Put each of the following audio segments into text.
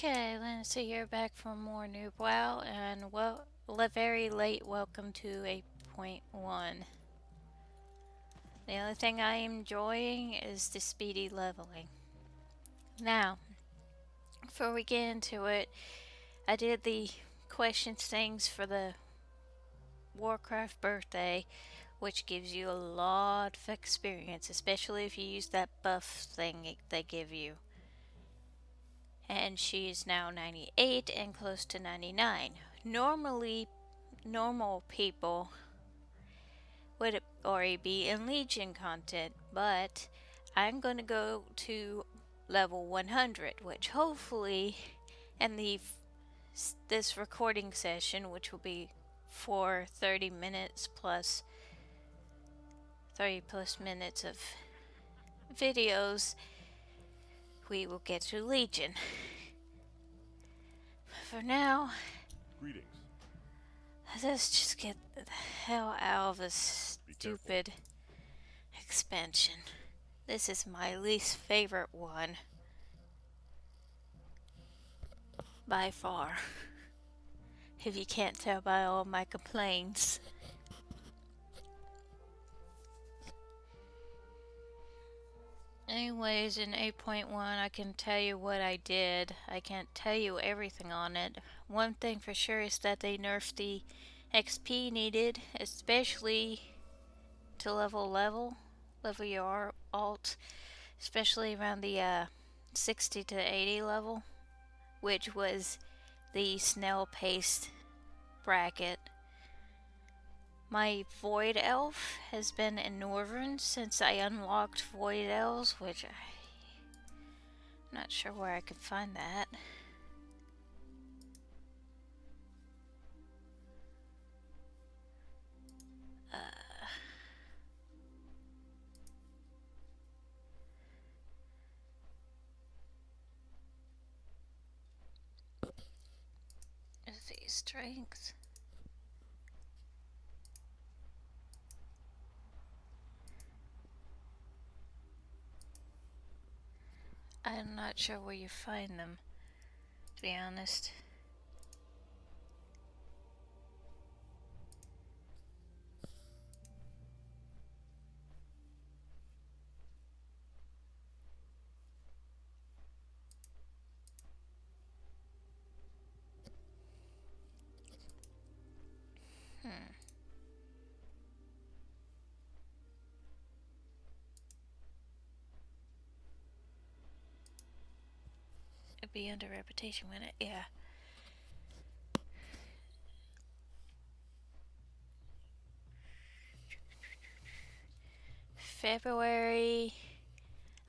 Okay, Lindsay here back for more Noob WoW, and very late welcome to 8.1. The only thing I am enjoying is the speedy leveling. Now, before we get into it, I did the questions things for the Warcraft birthday, which gives you a lot of experience, especially if you use that buff thing they give you. And she is now 98 and close to 99. Normally, normal people would already be in Legion content, but I'm going to go to level 100, which hopefully in this recording session, which will be for 30 minutes plus 30 plus minutes of videos, we will get to Legion. For now, Greetings. let's just get the hell out of this stupid expansion. This is my least favorite one. By far. If you can't tell by all my complaints. Anyways, in 8.1 I can tell you what I did. I can't tell you everything on it. One thing for sure is that they nerfed the XP needed, especially to level your alt, especially around the 60 to 80 level, which was the snail pace bracket. My Void Elf has been in Northern since I unlocked Void Elves, which I'm not sure where I could find that. Is these strengths? I'm not sure where you find them, to be honest. It'd be under reputation, wouldn't it? Yeah. February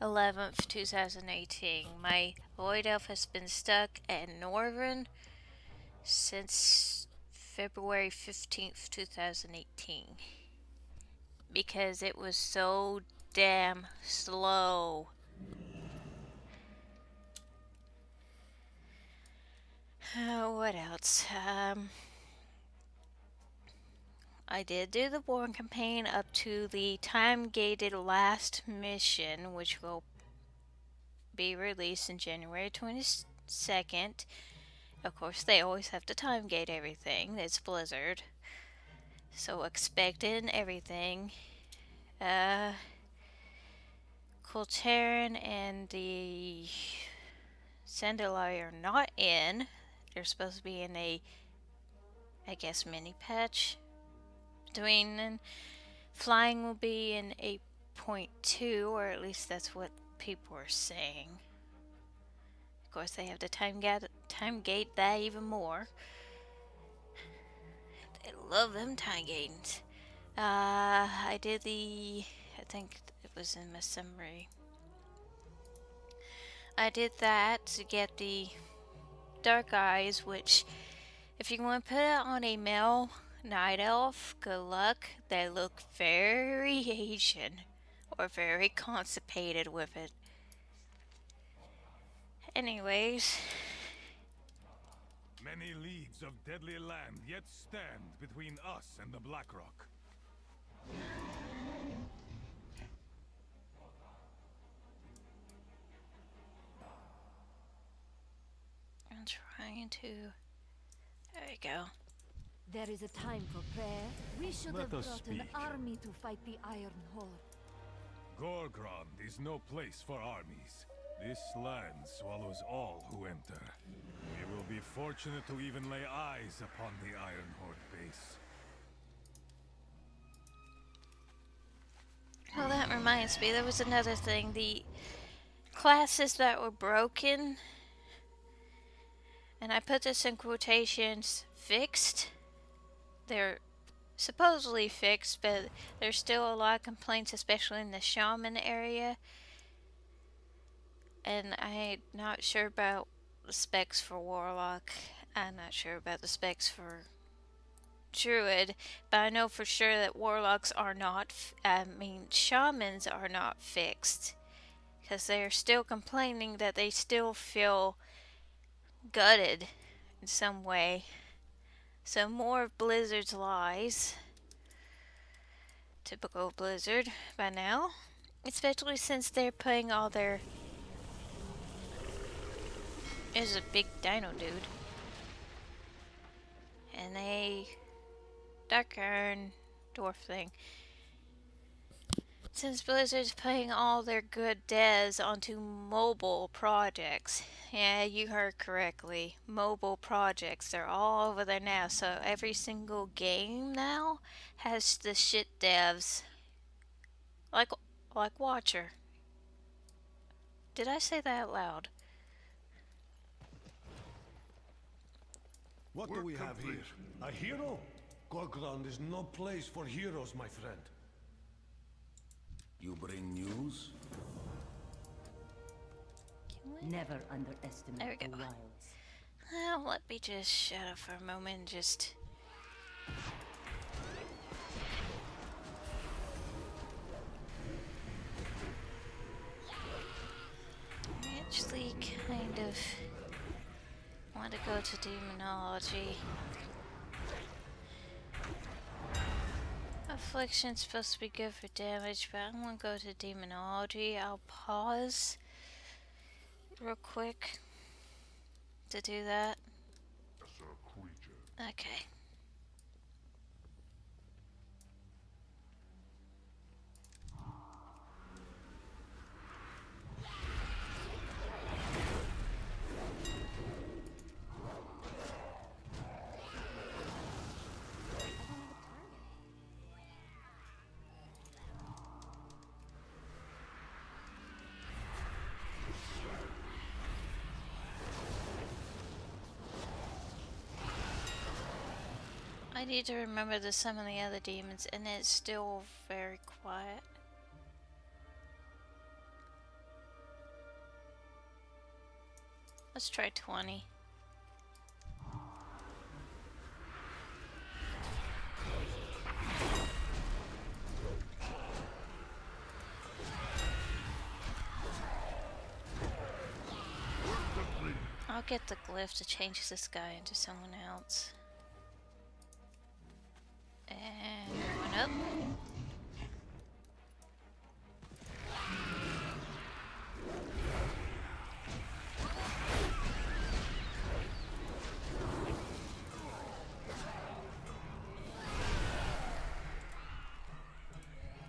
11th, 2018. My Void Elf has been stuck at Northern since February 15th, 2018. Because it was so damn slow. What else? I did do the Born campaign up to the time-gated last mission, which will be released in January 22nd. Of course, they always have to time-gate everything. It's Blizzard. So expect it and everything. Colterin and the Sandalai are not in. They're supposed to be in a, I guess, mini patch. Between flying will be in 8.2, or at least that's what people are saying. Of course, they have to time gate that even more. They love them time gatings. I did I think it was in my summary. I did that to get the Dark Eyes, which, if you want to put it on a male night elf, good luck. They look very Asian or very constipated with it. Anyways. Many leagues of deadly land yet stand between us and the Black Rock. I'm trying to. There we go. There is a time for prayer. We should Let have us brought an speak. army to fight the Iron Horde. Gorgrond is no place for armies. This land swallows all who enter. We will be fortunate to even lay eyes upon the Iron Horde base. Well, that reminds me, there was another thing. The classes that were broken, and I put this in quotations, fixed. They're supposedly fixed, but there's still a lot of complaints, especially in the shaman area. And I'm not sure about the specs for warlock. I'm not sure about the specs for druid, but I know for sure that warlocks are not, shamans are not fixed. Because they're still complaining that they still feel gutted in some way. So more of Blizzard's lies. Typical Blizzard by now. Especially since they're putting all their... There's a big dino dude. And a dark iron dwarf thing. Since Blizzard's putting all their good devs onto mobile projects. Yeah, you heard correctly. Mobile projects. They're all over there now. So every single game now has the shit devs. Like Watcher. Did I say that out loud? What do we have here? A hero? Gorgrond is no place for heroes, my friend. You bring news? Never underestimate There we the go. wilds. Well, let me just shut up for a moment and just... I actually kind of want to go to demonology. Affliction's supposed to be good for damage, but I'm gonna go to demonology. I'll pause real quick to do that. Okay. I need to remember to summon the other demons, and it's still very quiet. Let's try 20. I'll get the glyph to change this guy into someone else. And one up.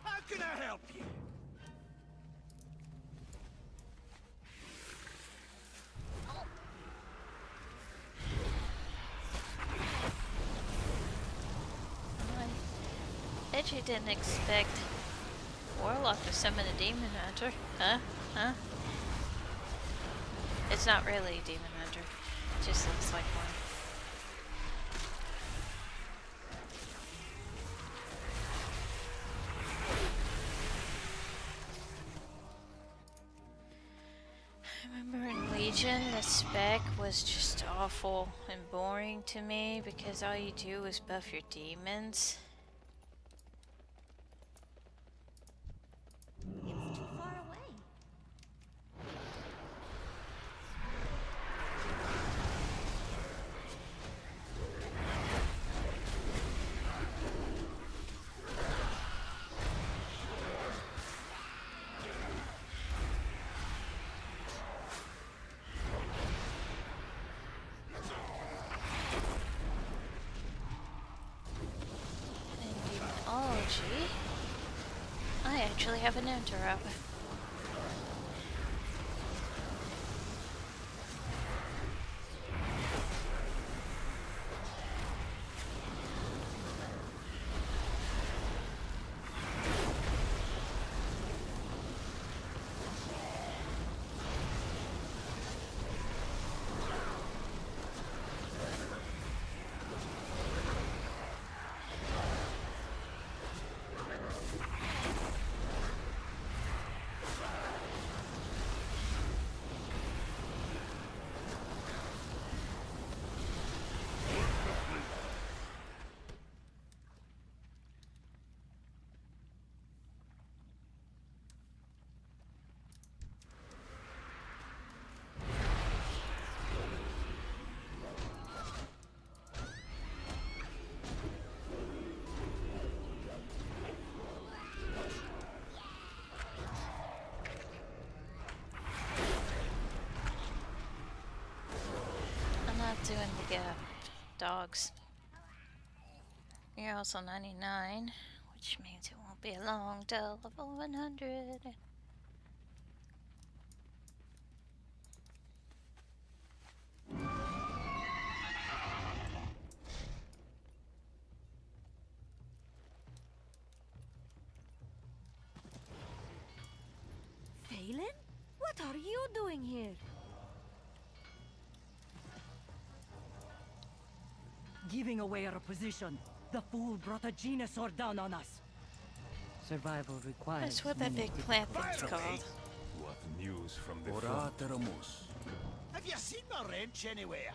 How can I help you? I actually didn't expect Warlock to summon a Demon Hunter. Huh? Huh? It's not really a Demon Hunter. It just looks like one. I remember in Legion, the spec was just awful and boring to me because all you do is buff your demons. It's too far away. have an interrupt. I'm not doing the dogs. You're also 99, which means it won't be long till level 100. Phelan? What are you doing here? Giving away our position. The fool brought a Genosaur down on us. Survival requires. That's what that big plant thing's called. What news from the front? Oratoramos. Have you seen the wrench anywhere?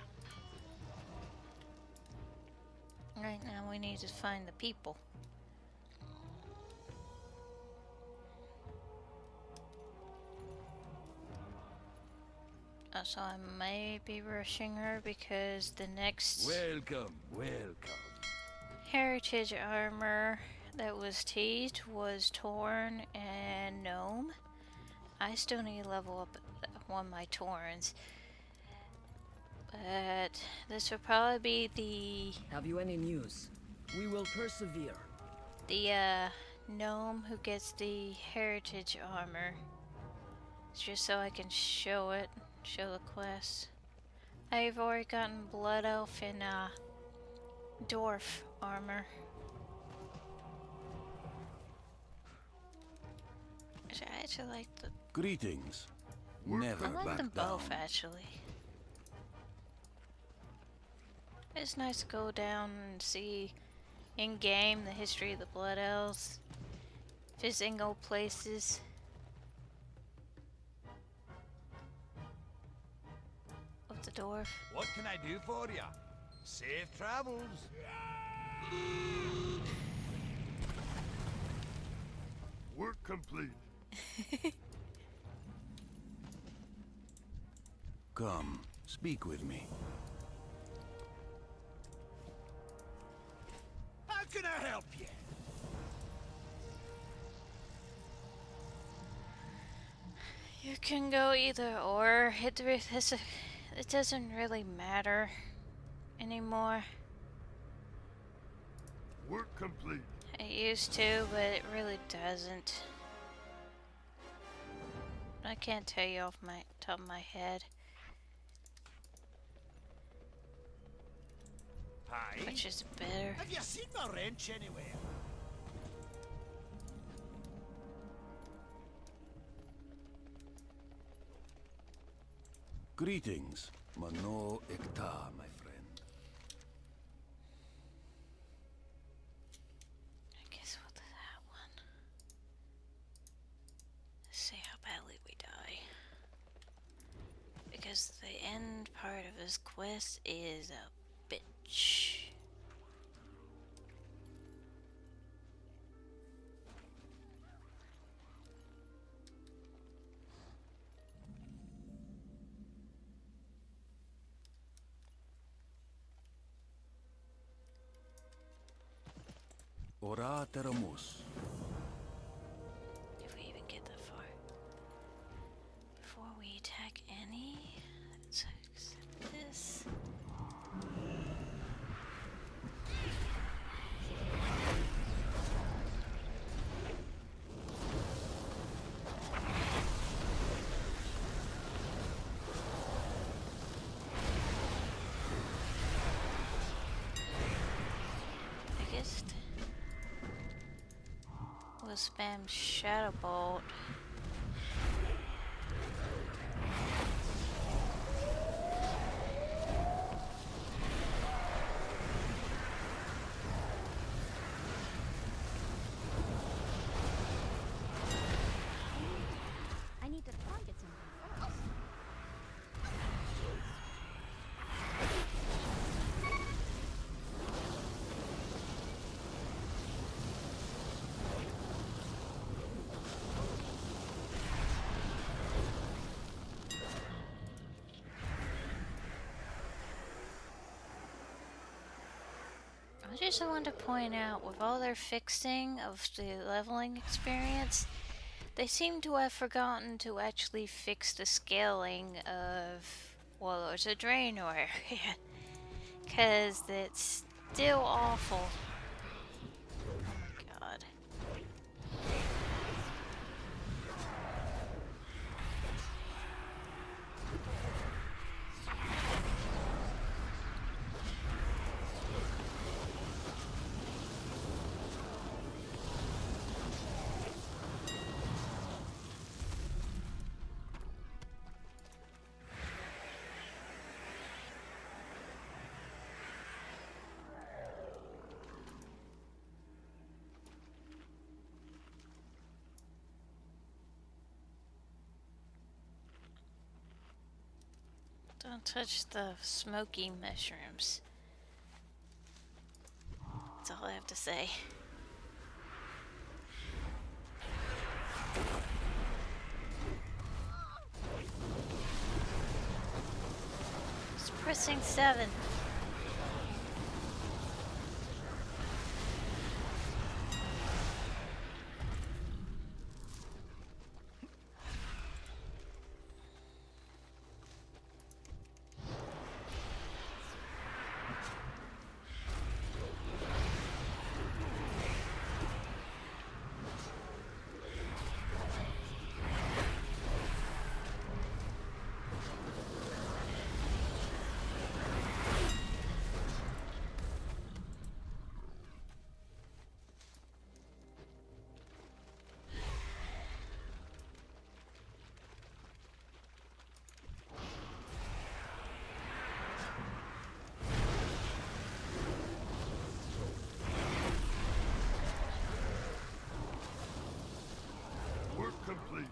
Right now we need to find the people. So I may be rushing her because the next Welcome, welcome. heritage armor that was teased was Torn and Gnome. I still need to level up one of my Torns. But this will probably be Have you any news? We will persevere. the gnome who gets the heritage armor. It's just so I can show it, show the quest. I've already gotten Blood Elf and Dwarf armor. I actually like the. Greetings. Never I like back them down. both actually. It's nice to go down and see in game the history of the Blood Elves, visiting old places. With the dwarf. What can I do for you? Safe travels. Work complete. Come, speak with me. How can I help you? You can go either or. It doesn't really matter anymore. Work complete. It used to, but it really doesn't. I can't tell you off my top of my head. Hi. Which is better. Have you seen the wrench anywhere? Greetings, Mano Ekta, my friend. I guess we'll do that one. Let's see how badly we die. Because the end part of this quest is a bitch. Oratoramos. If we even get that far. Before we attack any, let's accept this. chest. We'll spam Shadow Bolt. I need to target something first. I just want to point out, with all their fixing of the leveling experience, they seem to have forgotten to actually fix the scaling of Warlords of Draenor. Because it's still awful. God. Don't touch the smoky mushrooms. That's all I have to say. Just pressing 7. Work complete.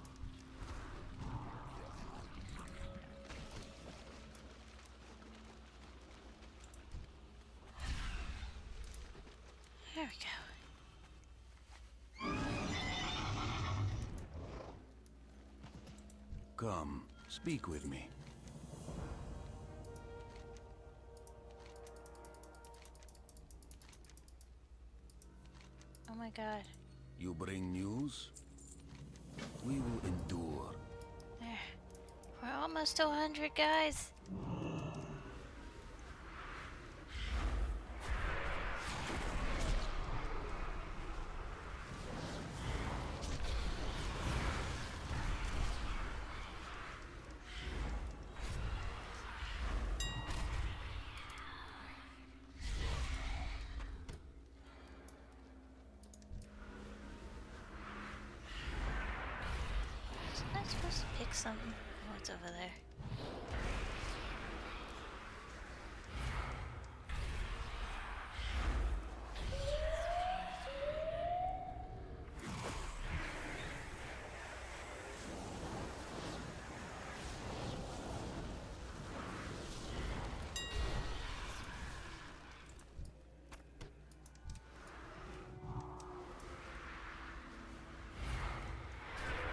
There we go. Come, speak with me. Oh my god. You bring news? We will endure. There. We're almost to 100, guys. Wasn't I supposed to pick something? Oh, it's over there.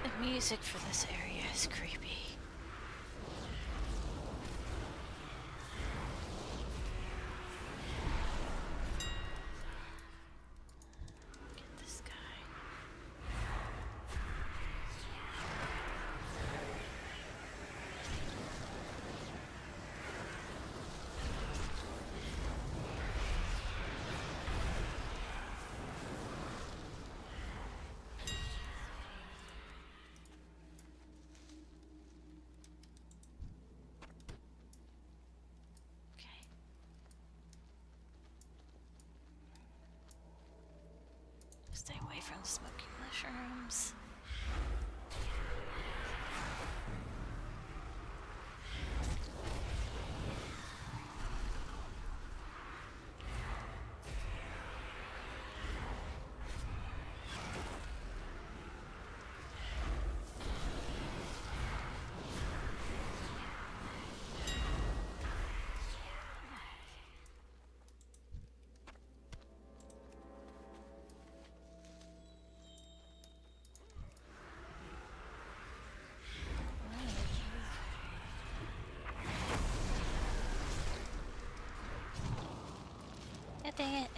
The music for this area is creepy. Get this guy. from the smoking mushrooms. God dang it.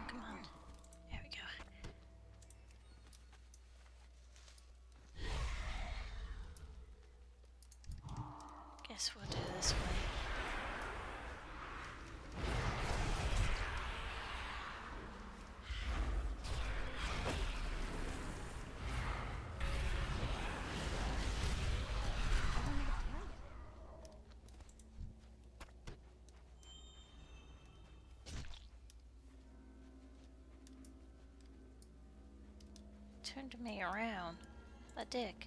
Come on. There we go. Guess we'll do this way. Turned me around. A dick.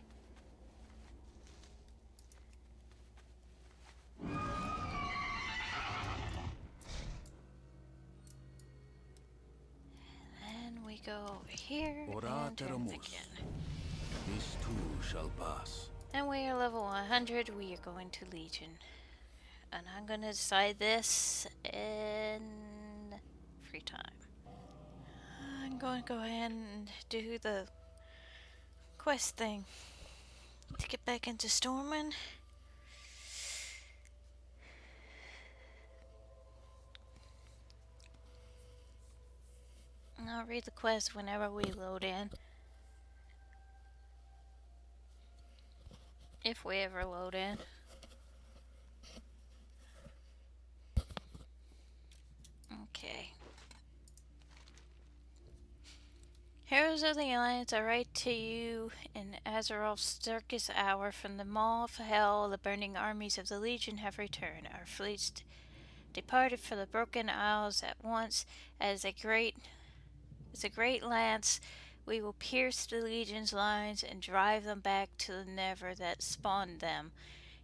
And we go over here and turn again. This too shall pass. And we are level 100. We are going to Legion. And I'm going to decide this in free time. I'm going to go ahead and do the quest thing to get back into Stormwind. And I'll read the quest whenever we load in. If we ever load in. Okay. Heroes of the Alliance, I write to you in Azeroth's darkest hour. From the maw of hell, the burning armies of the Legion have returned. Our fleets departed for the Broken Isles at once. As a great lance, we will pierce the Legion's lines and drive them back to the Never that spawned them.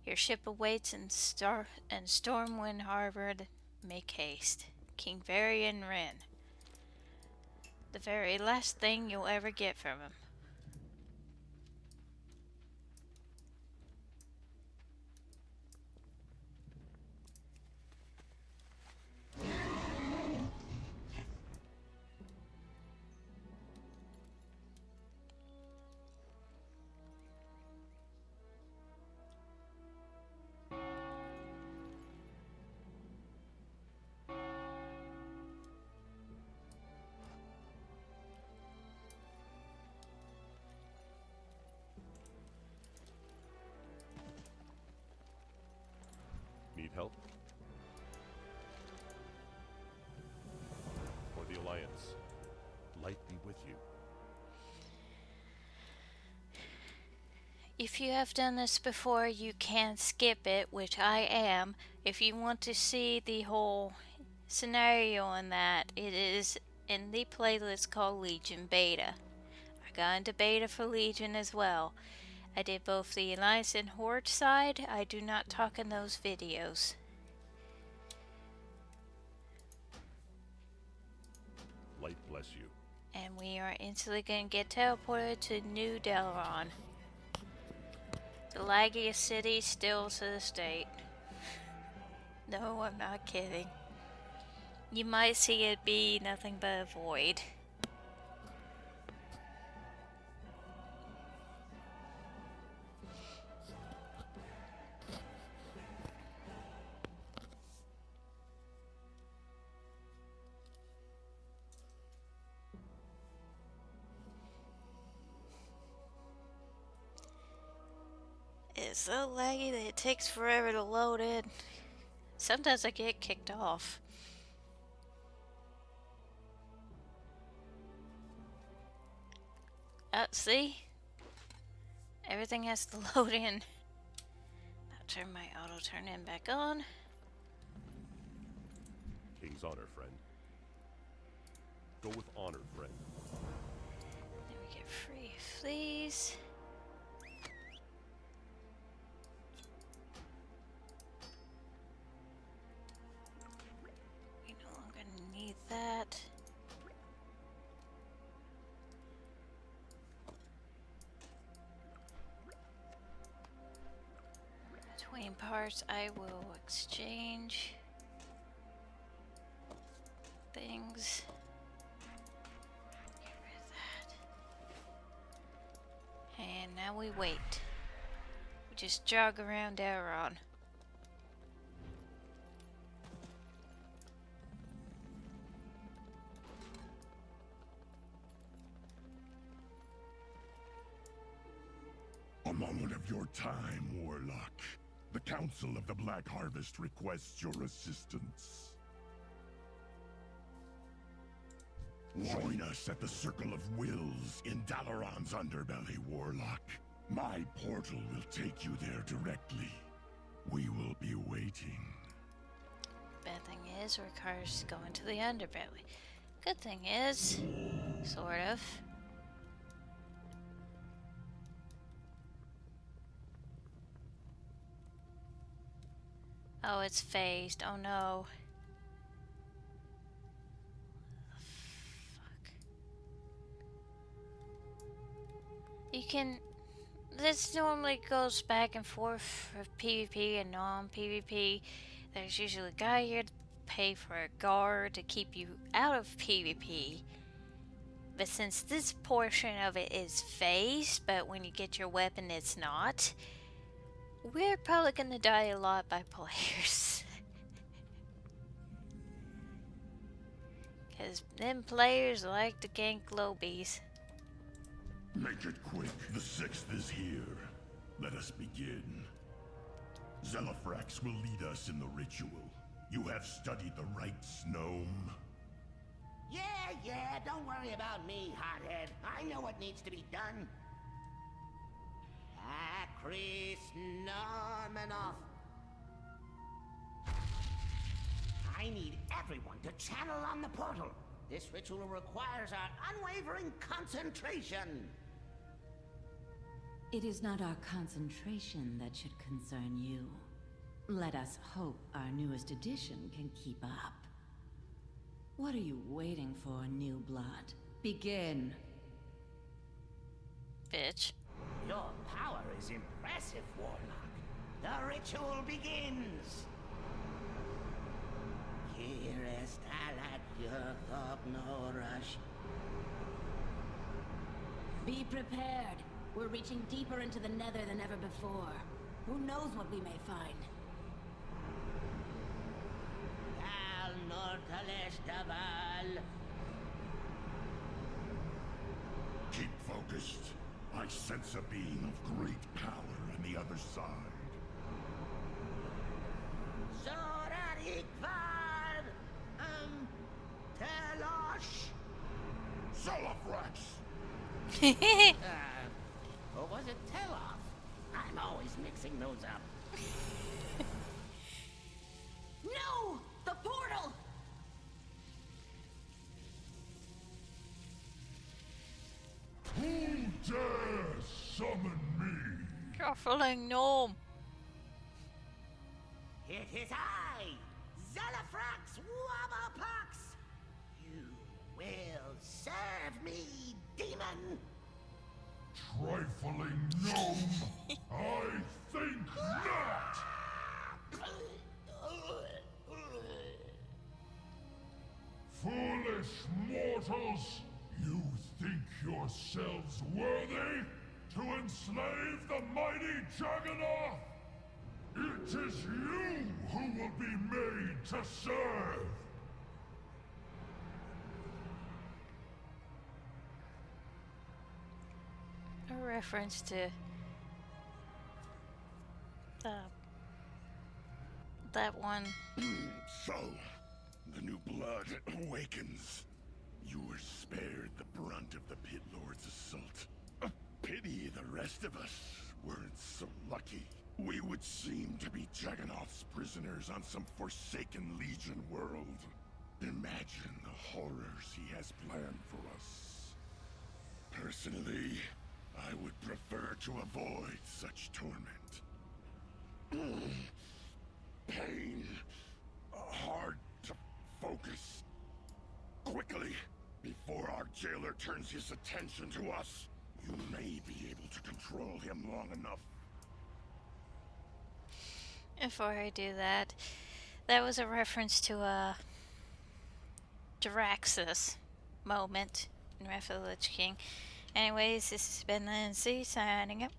Your ship awaits in Stormwind Harbor. Make haste. King Varian Wren. The very last thing you'll ever get from him. Need help? For the Alliance, light be with you. If you have done this before, you can skip it, which I am. If you want to see the whole scenario on that, it is in the playlist called Legion Beta. I got into beta for Legion as well. I did both the Alliance and Horde side. I do not talk in those videos. Light bless you. And we are instantly going to get teleported to New Delron. The laggiest city still to this date. No, I'm not kidding. You might see it be nothing but a void. is so laggy that it takes forever to load in. Sometimes I get kicked off. See? Everything has to load in. I'll turn my auto turn in back on. King's honor, friend. Go with honor, friend. Then we get free fleas. We no longer need that. Between parts, I will exchange things. Get rid of that. And now we wait. We just jog around Elrond. A moment of your time, Warlock. The Council of the Black Harvest requests your assistance. Join us at the Circle of Wills in Dalaran's underbelly, Warlock. My portal will take you there directly. We will be waiting. Bad thing is, it requires going to the underbelly. Good thing is, sort of. Oh, it's phased. Oh no. Fuck. You can... This normally goes back and forth for PvP and non-PvP. There's usually a guy here to pay for a guard to keep you out of PvP. But since this portion of it is phased, but when you get your weapon it's not, we're probably gonna die a lot by players. Cause them players like to gank lobies. Make it quick. The 6th is here. Let us begin. Zelafrax will lead us in the ritual. You have studied the rites, gnome. Yeah, don't worry about me, hothead. I know what needs to be done. Chris Normanoff. I need everyone to channel on the portal. This ritual requires our unwavering concentration. It is not our concentration that should concern you. Let us hope our newest edition can keep up. What are you waiting for, new blood? Begin. Bitch. Your power is impressive, Warlock. The ritual begins. Kirest alat Yurthognorash. Be prepared. We're reaching deeper into the nether than ever before. Who knows what we may find? Al Nortalesh Daval. Keep focused. I sense a being of great power on the other side. Zorarik Var. Telosh. Zelafrax! Or was it Teloff? I'm always mixing those up. No! The portal! Who dares summon me? Truffling gnome. It is I, Zelafrax Wabapax. You will serve me, demon. Trifling gnome! I think not! Foolish mortals! You think yourselves worthy to enslave the mighty Juggernaut? It is you who will be made to serve! A reference to the that one. So, the new blood awakens. You were spared the brunt of the Pit Lord's assault. A pity the rest of us weren't so lucky. We would seem to be Jagannath's prisoners on some forsaken Legion world. Imagine the horrors he has planned for us. Personally, I would prefer to avoid such torment. Pain. Hard to focus. Quickly, before our jailer turns his attention to us, you may be able to control him long enough. Before I do that, that was a reference to a Draxus moment in Wrath of the Lich King. Anyways, this has been Lindsay signing up.